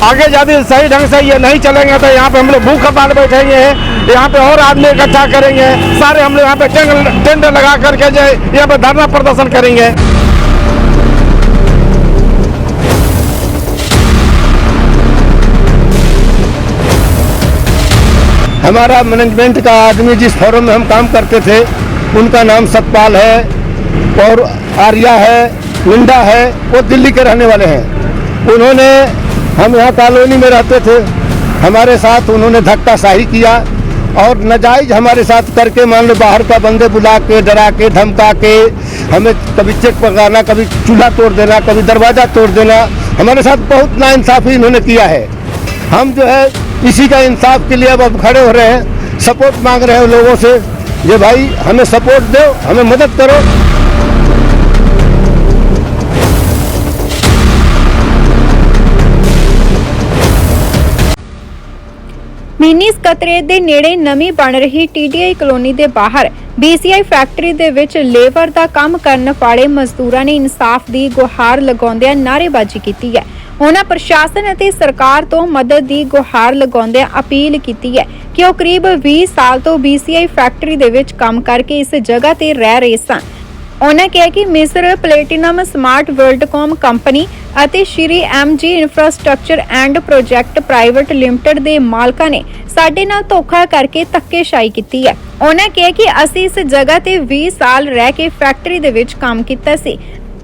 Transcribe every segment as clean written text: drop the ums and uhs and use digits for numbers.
आगे यदि सही ढंग से ये नहीं चलेंगे तो यहाँ पे हम लोग भूख हड़ताल बैठेंगे, यहाँ पे और आदमी इकट्ठा करेंगे, सारे हम लोग यहाँ पे टेंट लगा करके जो यहाँ पे धरना प्रदर्शन करेंगे। हमारा मैनेजमेंट का आदमी जिस फॉर्म में हम काम करते थे उनका नाम सतपाल है और आर्या है, लिंडा है, वो दिल्ली के रहने वाले हैं। उन्होंने, हम यहाँ कॉलोनी में रहते थे, हमारे साथ उन्होंने धक्काशाही किया और नाजायज हमारे साथ करके, मान लो बाहर का बंदे बुला के, डरा के, धमका के, हमें कभी चेक पकड़ाना, कभी चूल्हा तोड़ देना, कभी दरवाज़ा तोड़ देना, हमारे साथ बहुत नाइंसाफ़ी इन्होंने किया है। हम जो है इसी का इंसाफ के लिए अब खड़े हो रहे हैं, सपोर्ट मांग रहे हैं लोगों से, ये भाई हमें सपोर्ट दो, हमें मदद करो। ਮਿੰਨੀ ਸਕੱਤਰੇਤ ਦੇ ਨੇੜੇ ਨਵੀਂ ਬਣ ਰਹੀ TDI ਕਲੋਨੀ ਦੇ ਬਾਹਰ BCI ਫੈਕਟਰੀ ਦੇ ਵਿੱਚ ਲੇਬਰ ਦਾ ਕੰਮ ਕਰਨ ਵਾਲੇ ਮਜ਼ਦੂਰਾਂ ਨੇ ਇਨਸਾਫ ਦੀ ਗੁਹਾਰ ਲਗਾਉਂਦਿਆਂ ਨਾਅਰੇਬਾਜ਼ੀ ਕੀਤੀ ਹੈ। ਉਹਨਾਂ ਪ੍ਰਸ਼ਾਸਨ ਅਤੇ ਸਰਕਾਰ ਤੋਂ ਮਦਦ ਦੀ ਗੁਹਾਰ ਲਗਾਉਂਦਿਆਂ ਅਪੀਲ ਕੀਤੀ ਹੈ ਕਿ ਉਹ ਕਰੀਬ 20 ਸਾਲ ਤੋਂ BCI ਫੈਕਟਰੀ ਦੇ ਵਿੱਚ ਕੰਮ ਕਰਕੇ ਇਸ ਜਗ੍ਹਾ ਤੇ ਰਹਿ ਰਹੇ ਸਨ। ਉਹਨਾਂ ਕਿਹਾ ਕਿ ਮਿਸਰ ਪਲੇਟੀਨਮ ਸਮਾਰਟ ਵਰਲਡਕਾਮ ਕੰਪਨੀ ਅਤੇ Shri MG infrastructure and project private limited ਦੇ ਮਾਲਕਾਂ ਨੇ ਸਾਡੇ ਨਾਲ ਧੋਖਾ ਕਰਕੇ ਧੱਕੇਸ਼ਾਹੀ ਕੀਤੀ ਹੈ। ਉਹਨਾਂ ਕਿਹਾ ਕਿ ਅਸੀਂ ਇਸ ਜਗ੍ਹਾ ਤੇ 20 ਸਾਲ ਰਹਿ ਕੇ ਫੈਕਟਰੀ ਦੇ ਵਿੱਚ ਕੰਮ ਕੀਤਾ ਸੀ।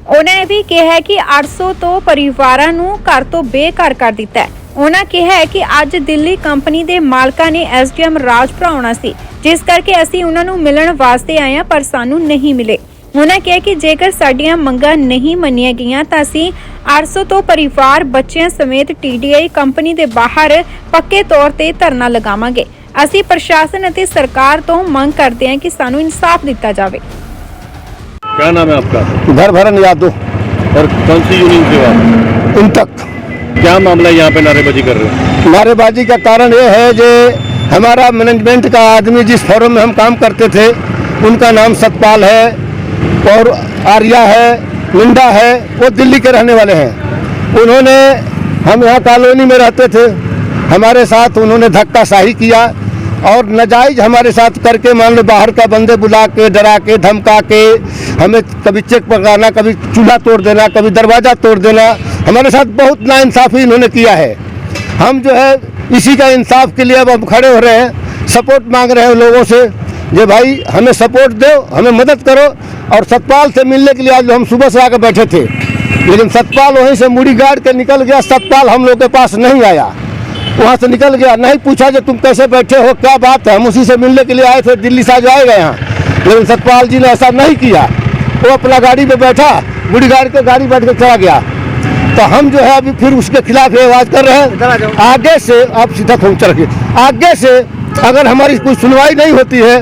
ਉਹਨਾਂ ਇਹ ਵੀ ਕਿਹਾ ਕਿ 800 ਤੋਂ ਪਰਿਵਾਰਾਂ ਨੂੰ ਘਰ ਤੋਂ ਬੇਘਰ ਕਰ ਦਿੱਤਾ ਹੈ। ਉਹਨਾਂ ਕਿਹਾ ਹੈ ਕਿ ਅੱਜ ਦਿੱਲੀ ਕੰਪਨੀ ਦੇ ਮਾਲਕਾਂ ਨੇ SDM ਰਾਜਪੁਰਾ ਆਉਣਾ ਸੀ, ਜਿਸ ਕਰਕੇ ਅਸੀਂ ਉਹਨਾਂ ਨੂੰ ਮਿਲਣ ਵਾਸਤੇ ਆਏ ਹਾਂ, ਪਰ ਸਾਨੂੰ ਨਹੀਂ ਮਿਲੇ। ਉਹਨਾਂ ਕਿਹਾ ਕਿ ਜੇਕਰ ਸਾਡੀਆਂ ਮੰਗਾਂ ਨਹੀਂ ਮੰਨੀਆਂ ਗਈਆਂ ਤਾਂ ਅਸੀਂ 800 ਤੋਂ ਪਰਿਵਾਰ ਬੱਚਿਆਂ ਸਮੇਤ TDI ਕੰਪਨੀ ਦੇ ਬਾਹਰ ਪੱਕੇ ਤੌਰ ਤੇ ਧਰਨਾ ਲਗਾਵਾਂਗੇ। ਅਸੀਂ ਪ੍ਰਸ਼ਾਸਨ ਅਤੇ ਸਰਕਾਰ ਤੋਂ ਮੰਗ ਕਰਦੇ ਹਾਂ ਕਿ ਸਾਨੂੰ ਇਨਸਾਫ ਦਿੱਤਾ ਜਾਵੇ। क्या नाम है आपका? धरभरन यादव। और कौन सी यूनियन से हो आप? इन तक। क्या मामला यहाँ पे नारेबाजी कर रहे हो? नारेबाजी का कारण ये है कि हमारा मैनेजमेंट का आदमी जिस फॉर्म में हम काम करते थे उनका नाम सतपाल है और आर्या है, लिंडा है, वो दिल्ली के रहने वाले हैं। उन्होंने, हम यहाँ कॉलोनी में रहते थे, हमारे साथ उन्होंने धक्काशाही किया और नाजायज हमारे साथ करके, मान लो बाहर का बंदे बुला के, डरा के, धमका के, हमें कभी चेक पकड़ाना, कभी चूल्हा तोड़ देना, कभी दरवाज़ा तोड़ देना, हमारे साथ बहुत नाइंसाफ़ी इन्होंने किया है। हम जो है इसी का इंसाफ के लिए अब खड़े हो रहे हैं, सपोर्ट मांग रहे हैं लोगों से, ये भाई हमें सपोर्ट दो, हमें मदद करो। और सतपाल से मिलने के लिए आज हम सुबह से आकर बैठे थे, लेकिन सतपाल वहीं से मुड़ी गाड़ के निकल गया। सतपाल हम लोग के पास नहीं आया, वहाँ से निकल गया, नहीं पूछा जो तुम कैसे बैठे हो, क्या बात है। हम उसी से मिलने के लिए आए थे, दिल्ली से आज आएगा यहाँ, लेकिन सतपाल जी ने ऐसा नहीं किया। वो अपना गाड़ी में बैठा, मुड़ी गाड़ के गाड़ी बैठ के चला गया। तो हम जो है अभी फिर उसके खिलाफ ये आवाज़ कर रहे हैं। आगे से आप सीधा फोन चल के, आगे से अगर हमारी कोई सुनवाई नहीं होती है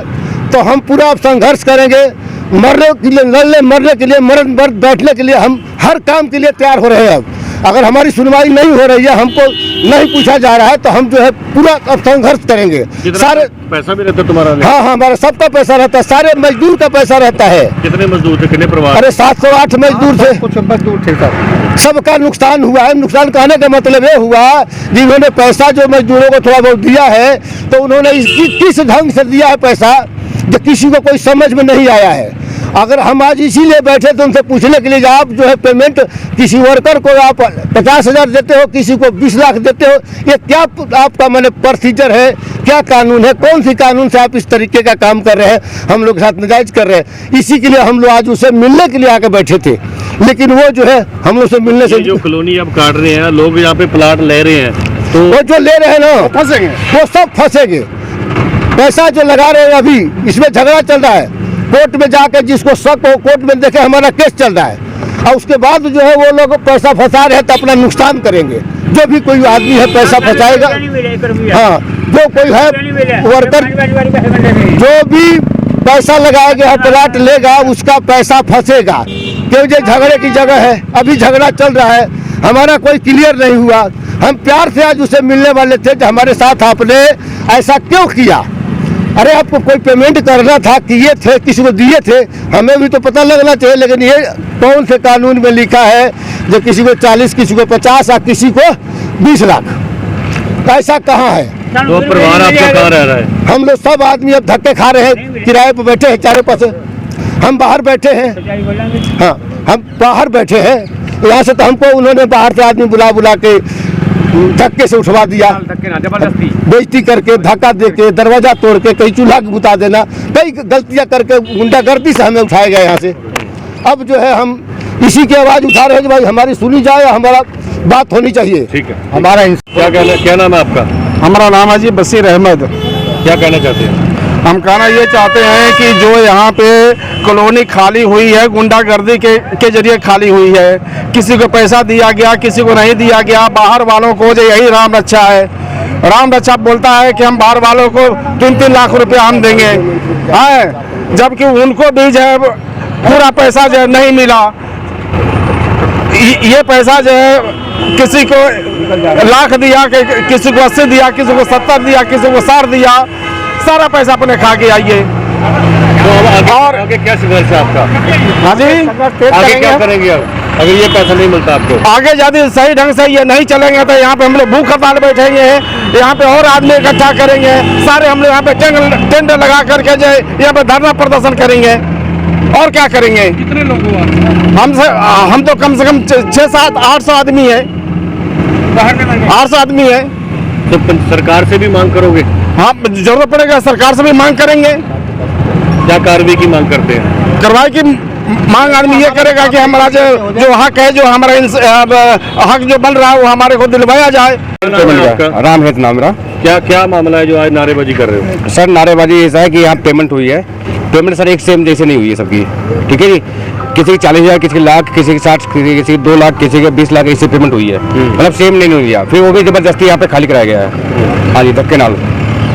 तो हम पूरा संघर्ष करेंगे। मरने के लिए, लड़ने मरने के लिए, मरण मर्द बैठने के लिए हम हर काम के लिए तैयार हो रहे हैं। अब अगर हमारी सुनवाई नहीं हो रही है, हमको नहीं पूछा जा रहा है, तो हम जो है पूरा अब संघर्ष करेंगे। सारे पैसा भी रहता है तुम्हारा? हाँ, हमारा सबका पैसा रहता है, सारे मजदूर का पैसा रहता है। कितने मजदूर थे, कितने परिवार? अरे 708 मजदूर थे। कुछ मजदूर थे सर, सबका नुकसान हुआ है। नुकसान कहने का मतलब ये हुआ, जिन्होंने पैसा जो मजदूरों को थोड़ा बहुत दिया है, तो उन्होंने इसकी किस ढंग से दिया है पैसा, जो किसी को कोई समझ में नहीं आया है। अगर हम आज इसीलिए बैठे तो उनसे पूछने के लिए, आप जो है पेमेंट किसी वर्कर को आप 50,000 देते हो, किसी को 20 लाख देते हो, ये क्या आपका मैंने प्रोसीजर है, क्या कानून है, कौन सी कानून से आप इस तरीके का काम कर रहे हैं, हम लोग साथ नाजायज कर रहे हैं। इसी के लिए हम लोग आज उसे मिलने के लिए आके बैठे थे, लेकिन वो जो है हम लोग से मिलने से, जो कॉलोनी अब काट रहे हैं लोग, यहाँ पे प्लाट ले रहे हैं, तो वो जो ले रहे हैं ना फंसेंगे, वो सब फंसेंगे। पैसा जो लगा रहे हैं अभी, इसमें झगड़ा चल रहा है, कोर्ट में जाकर जिसको शक हो, कोर्ट में देखे हमारा केस चल रहा है, और उसके बाद जो है वो लोग पैसा फंसा रहे हैं तो अपना नुकसान करेंगे। जो भी कोई आदमी है पैसा फंसाएगा, हाँ, जो कोई है वर्कर जो भी पैसा लगाएगा, प्लाट लेगा, उसका पैसा फंसेगा। क्यों, ये झगड़े की जगह है, अभी झगड़ा चल रहा है, हमारा कोई क्लियर नहीं हुआ। हम प्यार से आज उसे मिलने वाले थे कि हमारे साथ आपने ऐसा क्यों किया। अरे आपको कोई पेमेंट करना था, किए थे, किसी को दिए थे, हमें भी तो पता लगना चाहिए। लेकिन ये कौन से कानून में लिखा है जो किसी को 40, किसी को 50 और किसी को 20 लाख। पैसा कहाँ है? तो परिवार आपका कहाँ रह रहा है? हम लोग सब आदमी अब धक्के खा रहे हैं, किराए पर बैठे हैं चारों पास। हम बाहर बैठे हैं, हाँ हम बाहर बैठे हैं। यहाँ से तो हमको उन्होंने बाहर से आदमी बुला बुला के धक्के से उठवा दिया, जबरदस्ती बेइज्जती करके, धक्का दे के, दरवाजा तोड़ के, कहीं चूल्हा बुता देना, कई गलतियाँ करके गुंडागर्दी से हमें उठाया गया यहाँ से। अब जो है हम इसी की आवाज़ उठा रहे हैं कि भाई हमारी सुनी जाए, हमारा बात होनी चाहिए। ठीक है, हमारा क्या नाम है आपका? हमारा नाम है जी बशीर अहमद। क्या कहना चाहते हैं? हम कहना ये चाहते हैं कि जो यहाँ पे कॉलोनी खाली हुई है गुंडागर्दी के जरिए खाली हुई है, किसी को पैसा दिया गया, किसी को नहीं दिया गया, बाहर वालों को जो यही राम रक्षा है। राम रक्षा बोलता है कि हम बाहर वालों को 3-3 लाख रुपया हम देंगे, है, जबकि उनको भी जो है पूरा पैसा जो है नहीं मिला। ये पैसा जो है किसी को लाख दिया, किसी को 80 दिया, किसी को 70 दिया, किसी को 60 दिया, सारा पैसा अपने खा के आइए। तो और आगे क्या संघर्ष है आपका? हाँ जी, आगे क्या करेंगे आप अगर ये पैसा नहीं मिलता आपको? आगे यदि सही ढंग से ये नहीं चलेंगे तो यहाँ पे हम लोग भूख हड़ताल बैठेंगे, यहाँ पे और आदमी इकट्ठा करेंगे, सारे हम लोग यहाँ पे टेंट लगा करके जो यहाँ पे धरना प्रदर्शन करेंगे। और क्या करेंगे? कितने लोग हुआ? हम तो कम से कम 600-800 आदमी है, 800 आदमी है। तो सरकार से भी मांग करोगे? हाँ, जरूरत पड़ेगा सरकार से भी मांग करेंगे। क्या कार्रवाई की मांग करते हैं? कार्रवाई की मांग आदमी ये करेगा कि हमारा जो हक है, जो हमारा हक जो बन रहा है वो हमारे को दिलवाया जाए। राम है नाम मेरा। क्या मामला है जो आज नारेबाजी कर रहे हो? सर नारेबाजी ऐसा है कि यहाँ पेमेंट हुई है, पेमेंट सर एक सेम जैसे नहीं हुई है सबकी, ठीक है जी। किसी की 40,000, किसी की लाख, किसी की 60, किसी की 2 लाख, किसी के 20 लाख ऐसी पेमेंट हुई है, मतलब सेम नहीं हुई है। फिर वो भी जबरदस्ती यहाँ पे खाली कराया गया है, हाँ जी, धक्के नाल।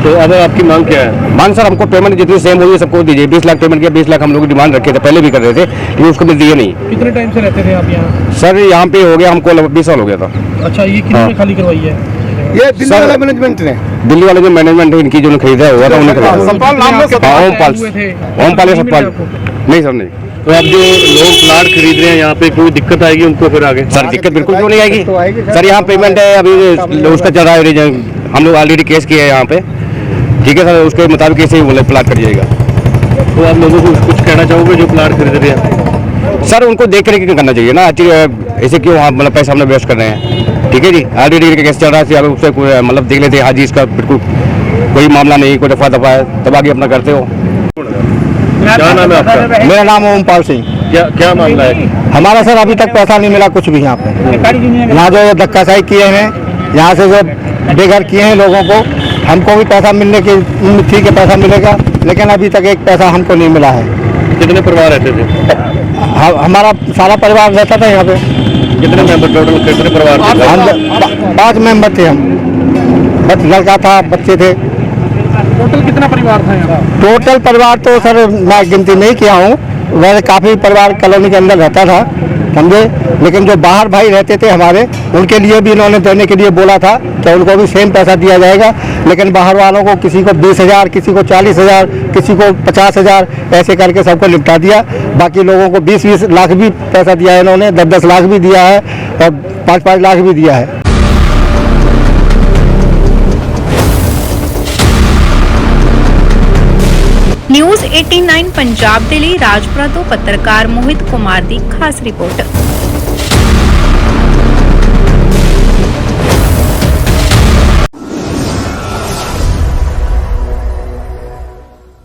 तो अब आपकी मांग क्या है? मांग सर हमको पेमेंट जितनी सेम हुई है सबको दीजिए। 20 लाख पेमेंट किया, 20 लाख हम लोग डिमांड रखे थे, पहले भी कर रहे थे, लेकिन उसको भी दिए नहीं। कितने टाइम से रहते थे आप यहाँ? सर यहाँ पे हो गया हमको 20 साल हो गया था। अच्छा, ये कितने खाली करवाई है? ये दिल्ली वाला मैनेजमेंट ने, दिल्ली वाले जो मैनेजमेंट है इनकी जो खरीदा हुआ था उन्होंने खरीदा। सतपाल नाम में ओमपाल है सतपाल। नहीं सर नहीं। तो अब जो लोग प्लाट खरीद रहे हैं यहाँ पे कोई दिक्कत आएगी उनको फिर आगे? सर दिक्कत बिल्कुल क्यों नहीं आएगी सर, यहाँ पेमेंट है अभी उसका चल रहा है, हम लोग ऑलरेडी केस किया है यहाँ पे, ठीक है सर, उसके मुताबिक ऐसे ही प्लाट कर जाएगा। तो आप लोगों को कुछ कहना चाहोगे जो प्लाट खरीद रहे हैं? सर उनको देख रेख करना चाहिए ना, ऐसे क्यों आप मतलब पैसा हमने वेस्ट कर रहे हैं, ठीक है जी। ऑलरेडी केस चल रहा है, अगर उससे मतलब देख लेते हैं, हाँ जी इसका बिल्कुल कोई मामला नहीं, कोई दफा है, तब आगे अपना करते हो। क्या नाम है आपका? मेरा नाम है ओमपाल सिंह। क्या मामला है? हमारा सर अभी तक पैसा नहीं मिला कुछ भी यहाँ पे। यहाँ जो धक्काशाही किए हैं, यहाँ से जो बेघर किए हैं लोगों को, हमको भी पैसा मिलने की उम्मीद थी कि पैसा मिलेगा, लेकिन अभी तक एक पैसा हमको नहीं मिला है। कितने परिवार रहते थे? हमारा सारा परिवार रहता था यहाँ पे। कितने मेंबर टोटल, कितने परिवार थे? हम 5 मेंबर थे, हम बस लड़का था, बच्चे थे। टोटल कितना परिवार था यहाँ? टोटल परिवार तो सर मैं गिनती नहीं किया हूँ, वैसे काफ़ी परिवार कॉलोनी के अंदर रहता था, समझे। लेकिन जो बाहर भाई रहते थे हमारे, उनके लिए भी इन्होंने देने के लिए बोला था कि उनको भी सेम पैसा दिया जाएगा, लेकिन बाहर वालों को किसी को 20,000, किसी को 40,000, किसी को 50,000 ऐसे करके सबको निपटा दिया। बाकी लोगों को 20-20 लाख भी पैसा दिया है इन्होंने, 10-10 लाख भी दिया है और 5-5 लाख भी दिया है। ਨਿਊਜ਼ 89 ਪੰਜਾਬ ਦੇ ਲਈ ਰਾਜਪੁਰਾ ਤੋਂ ਪੱਤਰਕਾਰ ਮੋਹਿਤ ਕੁਮਾਰ ਦੀ ਖਾਸ ਰਿਪੋਰਟ।